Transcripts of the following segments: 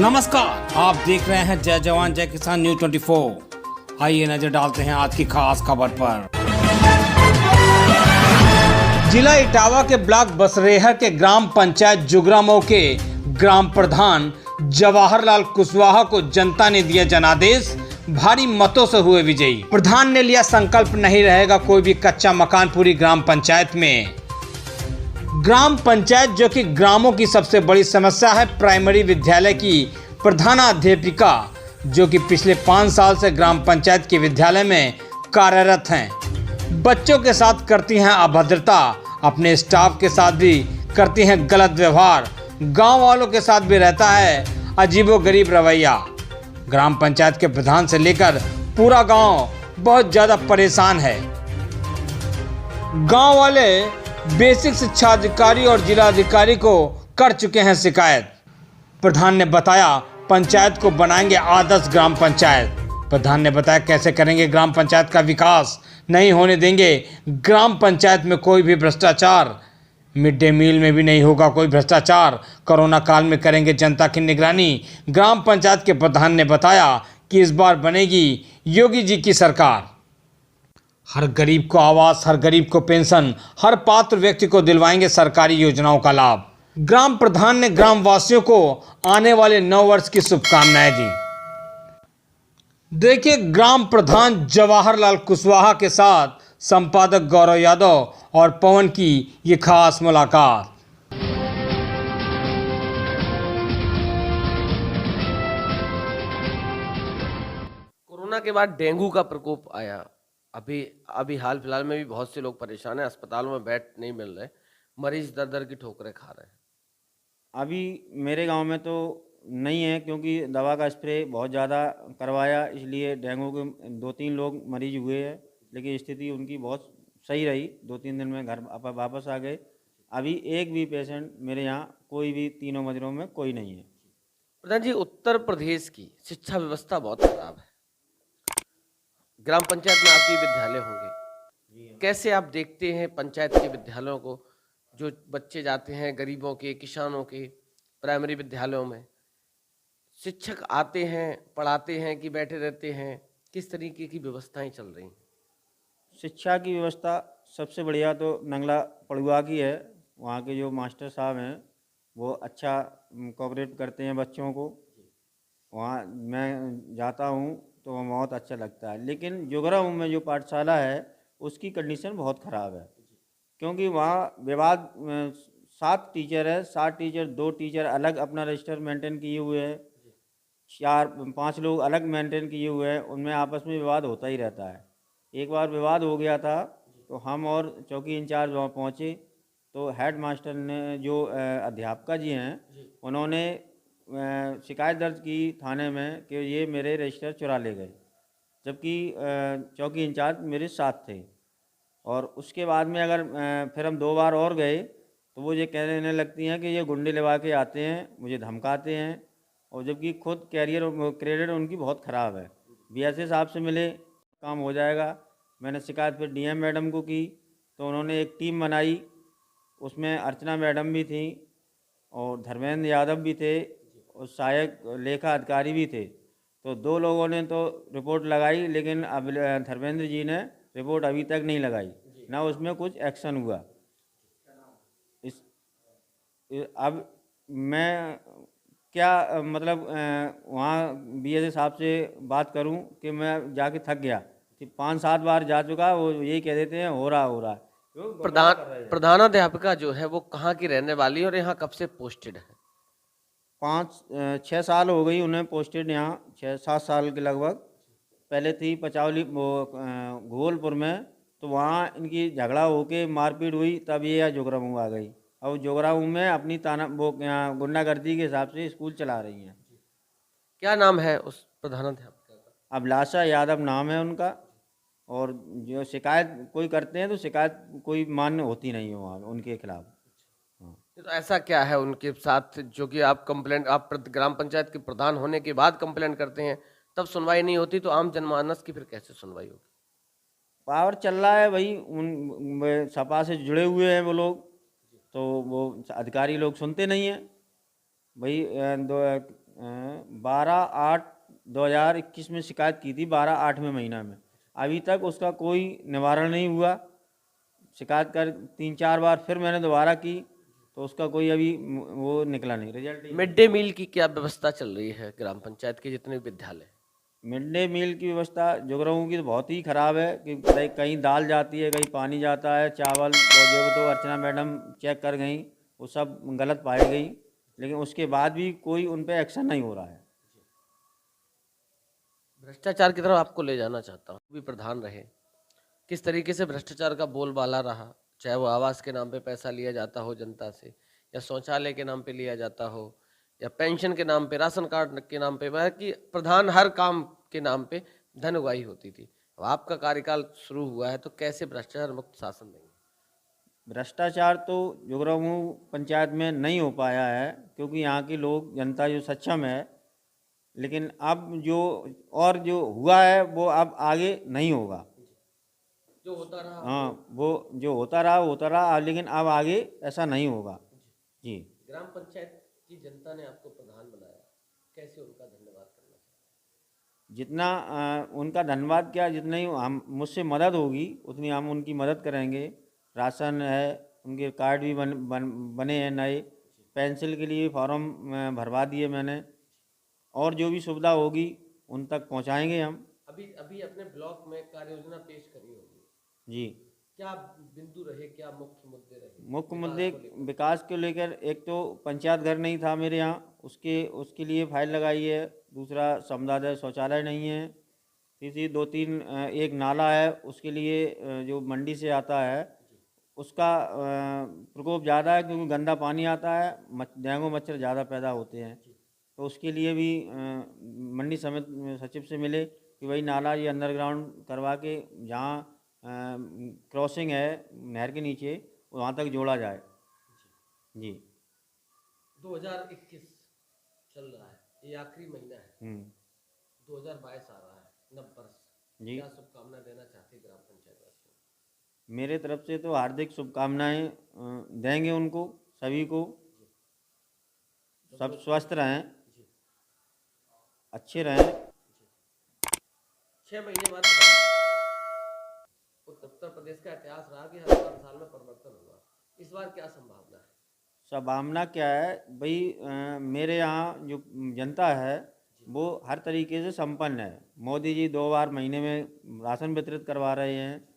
नमस्कार, आप देख रहे हैं जय जवान जय किसान न्यूज 24। आइए नजर डालते हैं आज की खास खबर पर। जिला इटावा के ब्लॉक बसरेहर के ग्राम पंचायत जुगरामऊ के ग्राम प्रधान जवाहरलाल कुशवाहा को जनता ने दिया जनादेश, भारी मतों से हुए विजयी। प्रधान ने लिया संकल्प, नहीं रहेगा कोई भी कच्चा मकान पूरी ग्राम पंचायत में। ग्राम पंचायत जो कि ग्रामों की सबसे बड़ी समस्या है। प्राइमरी विद्यालय की प्रधानाध्यापिका जो कि पिछले 5 साल से ग्राम पंचायत के विद्यालय में कार्यरत हैं, बच्चों के साथ करती हैं अभद्रता, अपने स्टाफ के साथ भी करती हैं गलत व्यवहार, गांव वालों के साथ भी रहता है अजीबोगरीब रवैया। ग्राम पंचायत के प्रधान से लेकर पूरा गांव बहुत ज़्यादा परेशान है। गांव वाले बेसिक शिक्षा अधिकारी और जिला अधिकारी को कर चुके हैं शिकायत। प्रधान ने बताया पंचायत को बनाएंगे आदर्श ग्राम पंचायत। प्रधान ने बताया कैसे करेंगे ग्राम पंचायत का विकास, नहीं होने देंगे ग्राम पंचायत में कोई भी भ्रष्टाचार, मिड डे मील में भी नहीं होगा कोई भ्रष्टाचार, कोरोना काल में करेंगे जनता की निगरानी। ग्राम पंचायत के प्रधान ने बताया कि इस बार बनेगी योगी जी की सरकार। हर गरीब को आवास, हर गरीब को पेंशन, हर पात्र व्यक्ति को दिलवाएंगे सरकारी योजनाओं का लाभ। ग्राम प्रधान ने ग्रामवासियों को आने वाले 9 वर्ष की शुभकामनाएं दी। देखिए ग्राम प्रधान जवाहरलाल कुशवाहा के साथ संपादक गौरव यादव और पवन की ये खास मुलाकात। कोरोना के बाद डेंगू का प्रकोप आया। अभी हाल फिलहाल में भी बहुत से लोग परेशान हैं, अस्पतालों में बेड नहीं मिल रहे, मरीज दर दर की ठोकरें खा रहे हैं। अभी मेरे गांव में तो नहीं है, क्योंकि दवा का स्प्रे बहुत ज़्यादा करवाया, इसलिए डेंगू के 2-3 लोग मरीज हुए हैं, लेकिन स्थिति उनकी बहुत सही रही। 2-3 दिन में घर वापस आ गए। अभी एक भी पेशेंट मेरे यहाँ, कोई भी तीनों मंदिरों में कोई नहीं है। प्रधान जी, उत्तर प्रदेश की शिक्षा व्यवस्था बहुत खराब है। ग्राम पंचायत में आपके विद्यालय होंगे, कैसे आप देखते हैं पंचायत के विद्यालयों को? जो बच्चे जाते हैं गरीबों के, किसानों के प्राइमरी विद्यालयों में, शिक्षक आते हैं, पढ़ाते हैं कि बैठे रहते हैं? किस तरीके की व्यवस्थाएं चल रही हैं? शिक्षा की व्यवस्था सबसे बढ़िया तो नंगला पड़ुआ की है। वहाँ के जो मास्टर साहब हैं वो अच्छा कोऑपरेट करते हैं बच्चों को। वहाँ मैं जाता हूँ तो वहाँ बहुत अच्छा लगता है। लेकिन जुगराऊ में जो पाठशाला है उसकी कंडीशन बहुत ख़राब है, क्योंकि वहाँ विवाद 7 टीचर है, 7 टीचर, 2 टीचर अलग अपना रजिस्टर मेंटेन किए हुए हैं, 4-5 लोग अलग मेंटेन किए हुए हैं, उनमें आपस में विवाद होता ही रहता है। एक बार विवाद हो गया था तो हम और चौकी इंचार्ज वहाँ पहुँचे तो हेड मास्टर ने, जो अध्यापिका जी हैं, उन्होंने शिकायत दर्ज की थाने में कि ये मेरे रजिस्टर चुरा ले गए, जबकि चौकी इंचार्ज मेरे साथ थे। और उसके बाद में अगर फिर हम 2 बार और गए तो वो ये कहने लगती हैं कि ये गुंडे लगा के आते हैं, मुझे धमकाते हैं, और जबकि खुद कैरियर क्रेडिट उनकी बहुत ख़राब है। बीएसए साहब से मिले, काम हो जाएगा। मैंने शिकायत फिर डीएम मैडम को की तो उन्होंने एक टीम बनाई, उसमें अर्चना मैडम भी थी और धर्मेंद्र यादव भी थे और सहायक लेखा अधिकारी भी थे। तो 2 लोगों ने तो रिपोर्ट लगाई, लेकिन अब धर्मेंद्र जी ने रिपोर्ट अभी तक नहीं लगाई, ना उसमें कुछ एक्शन हुआ। अब मैं क्या मतलब वहाँ बीएसए साहब से बात करूं कि मैं जाके थक गया कि 5-7 बार जा चुका, वो यही कह देते हैं हो रहा है। प्रधानाध्यापिका जो है वो कहाँ की रहने वाली है और यहाँ कब से पोस्टेड है? 5-6 साल हो गई उन्हें पोस्टेड, यहाँ 6-7 साल के लगभग। पहले थी पचावली घोलपुर में, तो वहाँ इनकी झगड़ा होके मारपीट हुई, तब ये यहाँ जोगराऊ आ गई। और जोगराऊ में अपनी गुंडागर्दी के हिसाब से स्कूल चला रही हैं। क्या नाम है उस प्रधानाध्यापिका का? अभिलाषा यादव नाम है उनका। और जो शिकायत कोई करते हैं तो शिकायत कोई मान्य होती नहीं है वहाँ उनके खिलाफ। तो ऐसा क्या है उनके साथ जो कि आप ग्राम पंचायत के प्रधान होने के बाद कंप्लेंट करते हैं, तब सुनवाई नहीं होती, तो आम जनमानस की फिर कैसे सुनवाई होगी? पावर चल रहा है भाई, उन सपा से जुड़े हुए हैं वो लोग, तो वो अधिकारी लोग सुनते नहीं हैं भाई। 12/8/2021 में शिकायत की थी, 12/8 में महीना में। अभी तक उसका कोई निवारण नहीं हुआ। शिकायत कर 3-4 बार फिर मैंने दोबारा की तो उसका कोई अभी वो निकला नहीं, रिजल्ट। मिड डे मील की क्या व्यवस्था चल रही है ग्राम पंचायत के जितने विद्यालय? मिड डे मील की व्यवस्था जुगराहों की तो बहुत ही ख़राब है कि कहीं दाल जाती है, कहीं पानी जाता है, चावल जो तो अर्चना मैडम चेक कर गई, वो सब गलत पाई गई, लेकिन उसके बाद भी कोई उन पे एक्शन नहीं हो रहा है। भ्रष्टाचार की तरफ आपको ले जाना चाहता हूँ, भी प्रधान रहे, किस तरीके से भ्रष्टाचार का बोलबाला रहा, चाहे वो आवास के नाम पे पैसा लिया जाता हो जनता से, या शौचालय के नाम पे लिया जाता हो, या पेंशन के नाम पे, राशन कार्ड के नाम पे, मतलब कि प्रधान हर काम के नाम पे धन उगाही होती थी। अब आपका कार्यकाल शुरू हुआ है तो कैसे भ्रष्टाचार मुक्त शासन देंगे? भ्रष्टाचार तो जुगराहों पंचायत में नहीं हो पाया है क्योंकि यहाँ की लोग जनता जो सक्षम है, लेकिन अब जो हुआ है वो अब आगे नहीं होगा। जो होता रहा हाँ, वो जो होता रहा, लेकिन अब आगे ऐसा नहीं होगा जी। ग्राम पंचायत की जनता ने आपको प्रधान बनाया, कैसे उनका धन्यवाद करना चाहिए? जितना उनका धन्यवाद क्या, जितनी हम मुझसे मदद होगी उतनी हम उनकी मदद करेंगे। राशन है, उनके कार्ड भी बने हैं नए, पेंसिल के लिए फॉर्म भरवा दिए मैंने, और जो भी सुविधा होगी उन तक पहुंचाएंगे हम। अभी अभी अपने ब्लॉक में कार्य योजना पेश करी होगी जी। क्या बिंदु रहे, क्या मुख्य मुद्दे रहे? मुख्य मुद्दे विकास को लेकर, एक तो पंचायत घर नहीं था मेरे यहाँ, उसके लिए फाइल लगाई है। दूसरा, समुदाय शौचालय नहीं है। तीसरी 2-3 एक नाला है, उसके लिए जो मंडी से आता है उसका प्रकोप ज़्यादा है क्योंकि गंदा पानी आता है, डेंगू मच्छर ज़्यादा पैदा होते हैं। तो उसके लिए भी मंडी समिति सचिव से मिले कि भाई नाला ये अंडरग्राउंड करवा के जहाँ क्रॉसिंग है नहर के नीचे वहाँ तक जोड़ा जाए जी। 2021 चल रहा है, ये आखिरी महीना है, 2022 आ रहा है, नव वर्ष, जी। क्या शुभकामना देना चाहते ग्राम पंचायत वासियों? मेरे तरफ से तो हार्दिक शुभकामनाएं देंगे उनको, सभी को। सब स्वस्थ रहें, अच्छे रहें। 6 महीने बाद उत्तर प्रदेश का इतिहास रहा कि हर 5 साल में परिवर्तन हुआ, इस बार क्या संभावना है? संभावना क्या है भाई, मेरे यहाँ जो जनता है वो हर तरीके से संपन्न है। मोदी जी 2 बार महीने में राशन वितरित करवा रहे हैं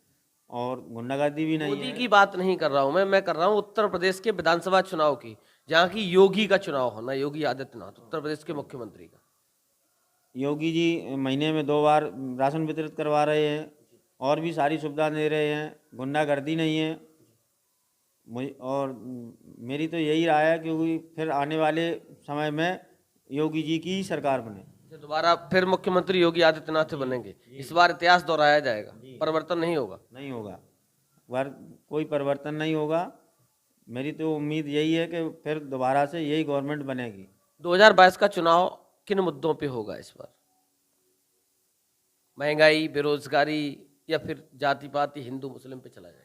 और गुंडागर्दी भी नहीं मोदी है। की बात नहीं कर रहा हूं मैं कर रहा हूं उत्तर प्रदेश के विधानसभा चुनाव की, जहां की योगी का चुनाव होना, योगी आदित्यनाथ उत्तर प्रदेश के मुख्यमंत्री का। योगी जी महीने में 2 बार राशन वितरित करवा रहे हैं और भी सारी सुविधा दे रहे हैं, गुंडागर्दी नहीं है। और मेरी तो यही राय है क्योंकि फिर आने वाले समय में योगी जी की ही सरकार बने। दोबारा फिर मुख्यमंत्री योगी आदित्यनाथ बनेंगे, इस बार इतिहास दोहराया जाएगा, परिवर्तन नहीं होगा? नहीं होगा, कोई परिवर्तन नहीं होगा। मेरी तो उम्मीद यही है कि फिर दोबारा से यही गवर्नमेंट बनेगी। 2022 का चुनाव किन मुद्दों पे होगा इस बार? महंगाई, बेरोजगारी, या फिर जाति पाति हिंदू मुस्लिम पे चला जाएगा?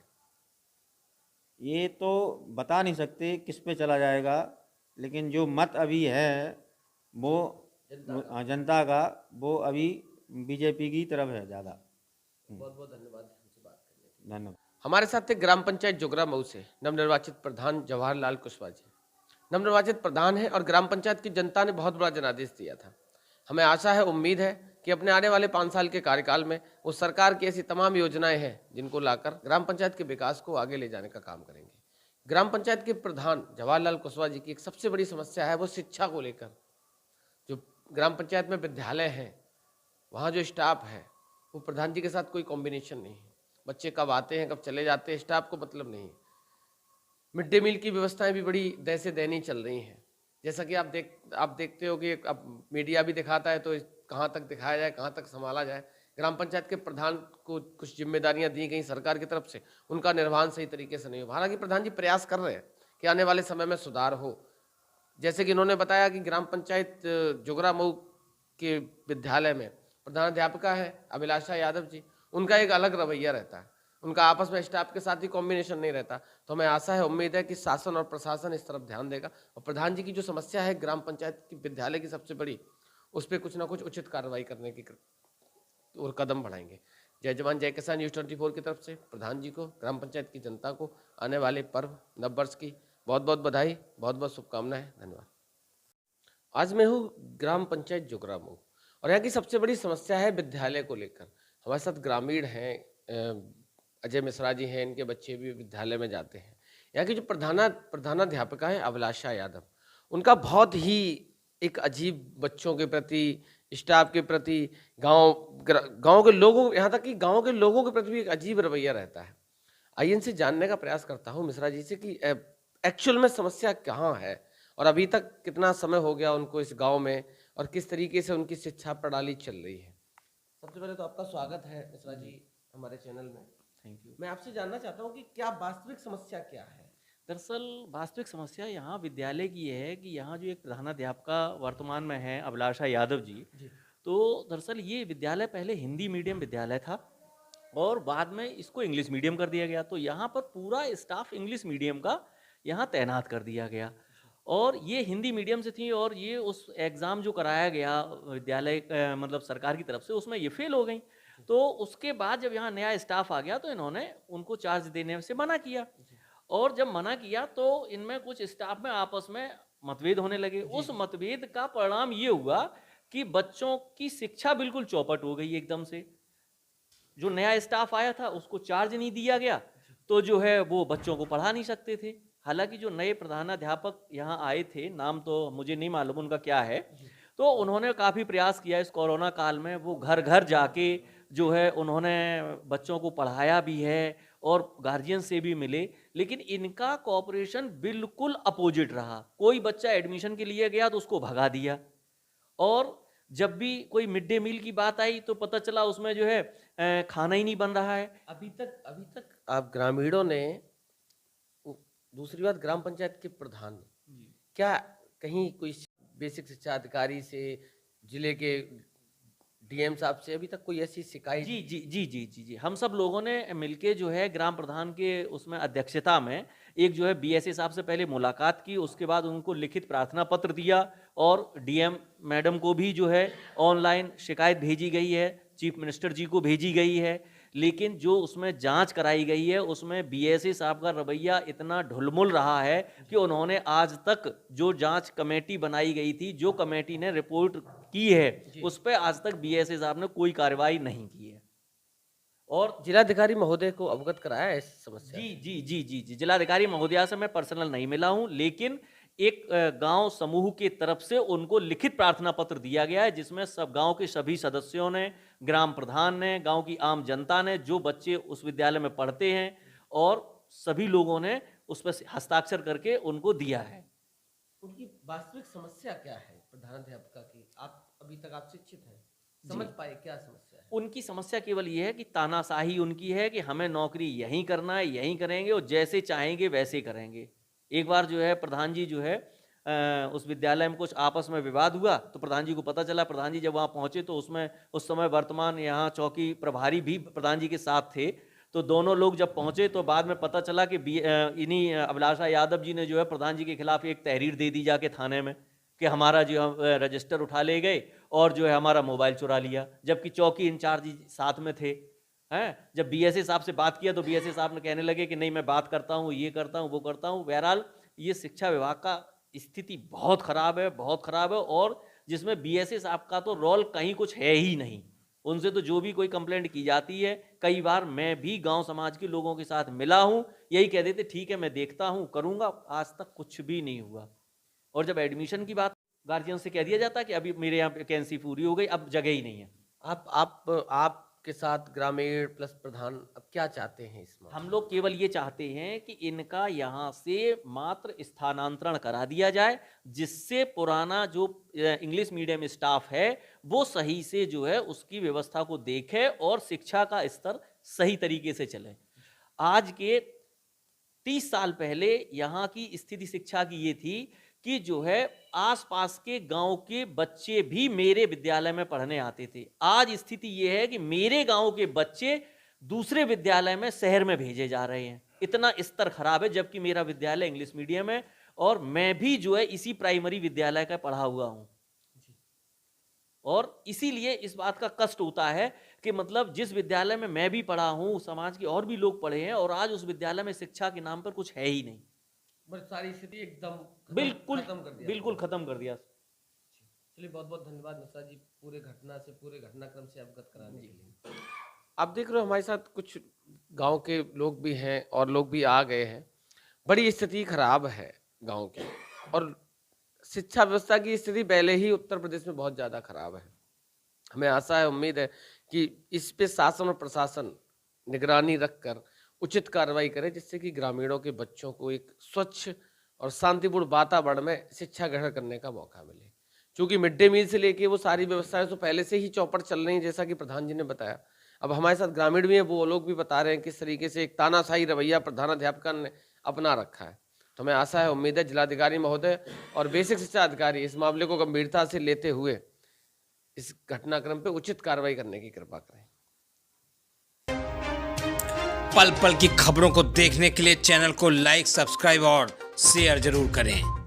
ये तो बता नहीं सकते किस पे चला जाएगा, लेकिन जो मत अभी है वो जनता का वो अभी बीजेपी की तरफ है ज़्यादा। बहुत बहुत धन्यवाद हमसे बात करने के लिए। धन्यवाद। हमारे साथ थे ग्राम पंचायत जुगरा मऊ से नवनिर्वाचित प्रधान जवाहरलाल कुशवाहा जी। नवनिर्वाचित प्रधान है और ग्राम पंचायत की जनता ने बहुत बड़ा जनादेश दिया था। हमें आशा है, उम्मीद है कि अपने आने वाले 5 साल के कार्यकाल में वो सरकार की ऐसी तमाम योजनाएं हैं जिनको लाकर ग्राम पंचायत के विकास को आगे ले जाने का काम करेंगे। ग्राम पंचायत के प्रधान जवाहरलाल कुशवाहा जी की एक सबसे बड़ी समस्या है वो शिक्षा को लेकर। जो ग्राम पंचायत में विद्यालय हैं, वहाँ जो स्टाफ है वो प्रधान जी के साथ कोई कॉम्बिनेशन नहीं है। बच्चे कब आते हैं कब चले जाते हैं, स्टाफ को मतलब नहीं है। मिड डे मील की व्यवस्थाएं भी बड़ी दय से दयनीय चल रही हैं। जैसा कि आप देखते हो कि अब मीडिया भी दिखाता है, तो कहाँ तक दिखाया जाए, कहाँ तक संभाला जाए। ग्राम पंचायत के प्रधान को कुछ जिम्मेदारियां दी गई सरकार की तरफ से, उनका निर्वहन सही तरीके से नहीं हो। हालांकि प्रधान जी प्रयास कर रहे हैं कि आने वाले समय में सुधार हो। जैसे कि इन्होंने बताया कि ग्राम पंचायत जुगरा मऊ के विद्यालय में प्रधानाध्यापिका है अभिलाषा यादव जी, उनका एक अलग रवैया रहता है। उनका आपस में स्टाफ के साथ ही कॉम्बिनेशन नहीं रहता। तो हमें आशा है, उम्मीद है कि शासन और प्रशासन इस तरफ ध्यान देगा और प्रधान जी की जो समस्या है ग्राम पंचायत की विद्यालय की सबसे बड़ी, उस पर कुछ ना कुछ उचित कार्रवाई करने की और कदम बढ़ाएंगे। जय जवान जय किसान न्यूज़ 24 की तरफ से प्रधान जी को, ग्राम पंचायत की जनता को आने वाले पर्व नववर्ष की बहुत बहुत बधाई, बहुत बहुत शुभकामनाएं। धन्यवाद। आज मैं हूँ ग्राम पंचायत जुगरामऊ और यहाँ की सबसे बड़ी समस्या है विद्यालय को लेकर। हमारे साथ ग्रामीण हैं, अजय मिश्रा जी हैं, इनके बच्चे भी विद्यालय में जाते हैं। यहाँ की जो प्रधानाध्यापिका है अभिलाषा यादव, उनका बहुत ही एक अजीब बच्चों के प्रति, स्टाफ के प्रति, गांव के लोगों, यहाँ तक कि गांव के लोगों के प्रति भी एक अजीब रवैया रहता है। आइए इनसे जानने का प्रयास करता हूँ मिश्रा जी से कि एक्चुअल में समस्या कहाँ है और अभी तक कितना समय हो गया उनको इस गांव में और किस तरीके से उनकी शिक्षा प्रणाली चल रही है। सबसे पहले तो आपका स्वागत है मिश्रा जी हमारे चैनल में। Thank you. मैं आपसे जानना चाहता हूँ कि क्या वास्तविक समस्या क्या है? दरअसल वास्तविक समस्या यहाँ विद्यालय की ये है कि यहाँ जो एक प्रधानाध्यापिका वर्तमान में है अभिलाषा यादव जी, तो दरअसल ये विद्यालय पहले हिंदी मीडियम विद्यालय था और बाद में इसको इंग्लिश मीडियम कर दिया गया। तो यहाँ पर पूरा स्टाफ इंग्लिश मीडियम का यहाँ तैनात कर दिया गया और ये हिंदी मीडियम से थी और ये उस एग्ज़ाम जो कराया गया विद्यालय मतलब सरकार की तरफ से, उसमें ये फेल हो गई। तो उसके बाद जब यहाँ नया स्टाफ आ गया तो इन्होंने उनको चार्ज देने से मना किया और जब मना किया तो इनमें कुछ स्टाफ में आपस में मतभेद होने लगे। उस मतभेद का परिणाम ये हुआ कि बच्चों की शिक्षा बिल्कुल चौपट हो गई एकदम से। जो नया स्टाफ आया था उसको चार्ज नहीं दिया गया तो जो है वो बच्चों को पढ़ा नहीं सकते थे। हालांकि जो नए प्रधानाध्यापक यहाँ आए थे, नाम तो मुझे नहीं मालूम उनका क्या है, तो उन्होंने काफ़ी प्रयास किया इस कोरोना काल में। वो घर घर जाके जो है उन्होंने बच्चों को पढ़ाया भी है और गार्जियन से भी मिले, लेकिन इनका कोऑपरेशन बिल्कुल अपोजिट रहा। कोई बच्चा एडमिशन के लिए गया तो उसको भगा दिया और जब भी कोई मिड डे मील की बात आई तो पता चला उसमें जो है खाना ही नहीं बन रहा है। अभी तक आप ग्रामीणों ने, दूसरी बात ग्राम पंचायत के प्रधान ने क्या कहीं कोई बेसिक शिक्षा अधिकारी से, जिले के डीएम साहब से अभी तक कोई ऐसी शिकायत? जी जी जी जी जी जी हम सब लोगों ने मिलके जो है ग्राम प्रधान के उसमें अध्यक्षता में एक जो है बीएसए साहब से पहले मुलाकात की, उसके बाद उनको लिखित प्रार्थना पत्र दिया और डीएम मैडम को भी जो है ऑनलाइन शिकायत भेजी गई है, चीफ मिनिस्टर जी को भेजी गई है। लेकिन जो उसमें जांच कराई गई है उसमें बीएसए साहब का रवैया इतना ढुलमुल रहा है कि उन्होंने आज तक जो जांच कमेटी बनाई गई थी, जो कमेटी ने रिपोर्ट की है, उस पर आज तक बीएसए साहब ने कोई कार्रवाई नहीं की है। और जिलाधिकारी महोदय को अवगत कराया है इस समस्या? जी जी जी जी जी जिलाधिकारी महोदया से मैं पर्सनल नहीं मिला हूं, लेकिन एक गांव समूह की तरफ से उनको लिखित प्रार्थना पत्र दिया गया है जिसमें सब गांव के सभी सदस्यों ने, ग्राम प्रधान ने, गांव की आम जनता ने, जो बच्चे उस विद्यालय में पढ़ते हैं और सभी लोगों ने उस पर हस्ताक्षर करके उनको दिया है। उनकी वास्तविक समस्या क्या है प्रधानाध्यापिका की? अभी तक आप शिक्षित हैं, समझ पाए क्या समस्या है? उनकी समस्या केवल ये है कि तानाशाही उनकी है कि हमें नौकरी यहीं करना है, यहीं करेंगे और जैसे चाहेंगे वैसे करेंगे। एक बार जो है प्रधान जी जो है उस विद्यालय में कुछ आपस में विवाद हुआ तो प्रधान जी को पता चला। प्रधान जी जब वहाँ पहुँचे तो उसमें उस समय वर्तमान यहाँ चौकी प्रभारी भी प्रधान जी के साथ थे। तो दोनों लोग जब पहुँचे तो बाद में पता चला कि इन्हीं अभिलाषा यादव जी ने जो है प्रधान जी के खिलाफ एक तहरीर दे दी जाके थाने में कि हमारा जो रजिस्टर उठा ले गए और जो है हमारा मोबाइल चुरा लिया, जबकि चौकी इंचार्ज साथ में थे। हैं, जब बीएसए साहब से बात किया तो बीएसए साहब ने कहने लगे कि नहीं मैं बात करता हूँ, ये करता हूँ, वो करता हूँ। बहरहाल ये शिक्षा विभाग का स्थिति बहुत ख़राब है, बहुत ख़राब है और जिसमें बीएसए साहब का तो रोल कहीं कुछ है ही नहीं। उनसे तो जो भी कोई कंप्लेंट की जाती है, कई बार मैं भी गांव समाज के लोगों के साथ मिला हूँ, यही कह देते ठीक है मैं देखता हूँ, करूँगा, आज तक कुछ भी नहीं हुआ। और जब एडमिशन की बात गार्जियन से कह दिया जाता है कि अभी मेरे यहाँ वैकेंसी पूरी हो गई, अब जगह ही नहीं है। आपके साथ ग्रामीण प्लस प्रधान अब क्या चाहते हैं इसमें? हम लोग केवल ये चाहते हैं कि इनका यहाँ से मात्र स्थानांतरण करा दिया जाए, जिससे पुराना जो इंग्लिश मीडियम स्टाफ है वो सही से जो है उसकी व्यवस्था को देखे और शिक्षा का स्तर सही तरीके से चले। आज के 30 साल पहले यहाँ की स्थिति शिक्षा की ये थी कि जो है आसपास के गांव के बच्चे भी मेरे विद्यालय में पढ़ने आते थे। आज स्थिति ये है कि मेरे गांव के बच्चे दूसरे विद्यालय में शहर में भेजे जा रहे हैं। इतना स्तर खराब है, जबकि मेरा विद्यालय इंग्लिश मीडियम है और मैं भी जो है इसी प्राइमरी विद्यालय का पढ़ा हुआ हूं। और इसीलिए इस बात का कष्ट होता है कि मतलब जिस विद्यालय में मैं भी पढ़ा हूं, समाज के और भी लोग पढ़े हैं और आज उस विद्यालय में शिक्षा के नाम पर कुछ है ही नहीं। बस सारी स्थिति एकदम बिल्कुल खत्म कर दिया। बिल्कुल खत्म कर दिया। चलिए, बहुत बहुत धन्यवाद मिश्रा जी, पूरे घटनाक्रम से अवगत कराने के लिए। आप देख रहे हो हमारे साथ कुछ गांव के लोग भी हैं और लोग भी आ गए हैं। बड़ी स्थिति खराब है गांव की, और शिक्षा व्यवस्था की स्थिति पहले ही उत्तर प्रदेश में बहुत ज़्यादा खराब है। हमें आशा है, उम्मीद है कि इस पे शासन और प्रशासन निगरानी रखकर उचित कार्रवाई करे, जिससे कि ग्रामीणों के बच्चों को एक स्वच्छ और शांतिपूर्ण वातावरण में शिक्षा ग्रहण करने का मौका मिले। क्योंकि मिड डे मील से लेके वो सारी व्यवस्थाएं तो पहले से ही चौपट चल रही हैं, जैसा कि प्रधान जी ने बताया। अब हमारे साथ ग्रामीण भी हैं, वो लोग भी बता रहे हैं किस तरीके से एक तानाशाही रवैया प्रधानाध्यापक ने अपना रखा है। तो हमें आशा है, उम्मीद है, जिलाधिकारी महोदय और बेसिक शिक्षा अधिकारी इस मामले को गंभीरता से लेते हुए इस घटनाक्रम पे उचित कार्रवाई करने की कृपा करें। पल पल की खबरों को देखने के लिए चैनल को लाइक, सब्सक्राइब और शेयर जरूर करें।